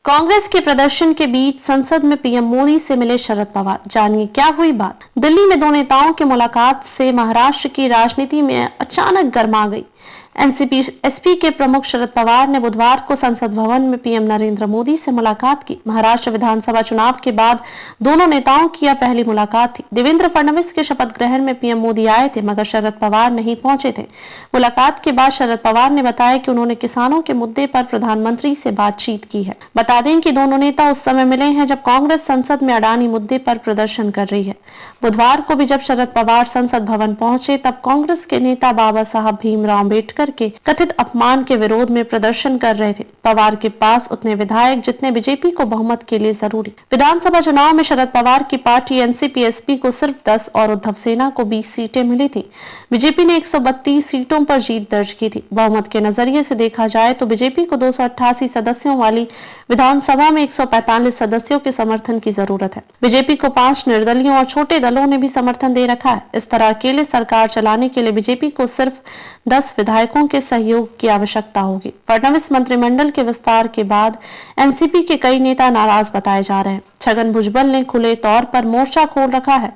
कांग्रेस के प्रदर्शन के बीच संसद में पीएम मोदी से मिले शरद पवार। जानिए क्या हुई बात। दिल्ली में दो नेताओं की मुलाकात से महाराष्ट्र की राजनीति में अचानक गर्मा गई। एनसीपी एसपी के प्रमुख शरद पवार ने बुधवार को संसद भवन में पीएम नरेंद्र मोदी से मुलाकात की। महाराष्ट्र विधानसभा चुनाव के बाद दोनों नेताओं की यह पहली मुलाकात थी। देवेंद्र फडणवीस के शपथ ग्रहण में पीएम मोदी आए थे, मगर शरद पवार नहीं पहुंचे थे। मुलाकात के बाद शरद पवार ने बताया कि उन्होंने किसानों के मुद्दे पर प्रधानमंत्री से बातचीत की है। बता दें कि दोनों नेता उस समय मिले हैं जब कांग्रेस संसद में अडानी मुद्दे पर प्रदर्शन कर रही है। बुधवार को भी जब शरद पवार संसद भवन पहुंचे, तब कांग्रेस के नेता बाबा साहब भीमराव अम्बेडकर के कथित अपमान के विरोध में प्रदर्शन कर रहे थे। पवार के पास उतने विधायक जितने बीजेपी को बहुमत के लिए जरूरी। विधानसभा चुनाव में शरद पवार की पार्टी एनसीपी एसपी को सिर्फ 10 और उद्धव सेना को 20 सीटें मिली थी। बीजेपी ने 132 सीटों पर जीत दर्ज की थी। बहुमत के नजरिए से देखा जाए तो बीजेपी को 288 सदस्यों वाली विधानसभा में 145 सदस्यों के समर्थन की जरूरत है। बीजेपी को 5 निर्दलीयों और छोटे दलों ने भी समर्थन दे रखा है। इस तरह अकेले सरकार चलाने के लिए बीजेपी को सिर्फ 10 विधायकों के सहयोग की आवश्यकता होगी। फडणवीस मंत्रिमंडल के विस्तार के बाद एनसीपी के कई नेता नाराज बताए जा रहे हैं। छगन भुजबल ने खुले तौर पर मोर्चा खोल रखा है।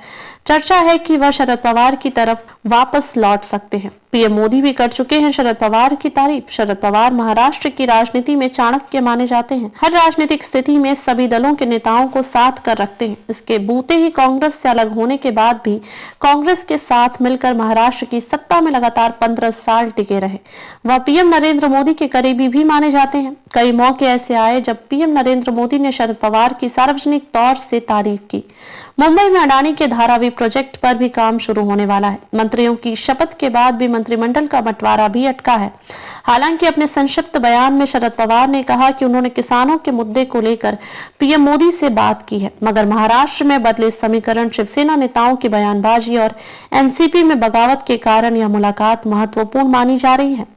चर्चा है कि वह शरद पवार की तरफ वापस लौट सकते हैं। पीएम मोदी भी कर चुके हैं शरद पवार की तारीफ। शरद पवार महाराष्ट्र की राजनीति में चाणक्य माने जाते हैं। हर राजनीतिक स्थिति में सभी दलों के नेताओं को साथ कर रखते हैं। इसके बूते ही कांग्रेस से अलग होने के बाद भी कांग्रेस के साथ मिलकर महाराष्ट्र की सत्ता में लगातार 15 साल टिके रहे। वह पीएम नरेंद्र मोदी के करीबी भी माने जाते हैं। कई मौके ऐसे आए जब पीएम नरेंद्र मोदी ने शरद पवार की सार्वजनिक तौर से तारीफ की। मुंबई में अडानी के धारावी प्रोजेक्ट पर भी काम शुरू होने वाला है। मंत्रियों की शपथ के बाद भी मंत्रिमंडल का बंटवारा भी अटका है। हालांकि अपने संक्षिप्त बयान में शरद पवार ने कहा कि उन्होंने किसानों के मुद्दे को लेकर पीएम मोदी से बात की है, मगर महाराष्ट्र में बदले समीकरण, शिवसेना नेताओं की बयानबाजी और एनसीपी में बगावत के कारण यह मुलाकात महत्वपूर्ण मानी जा रही है।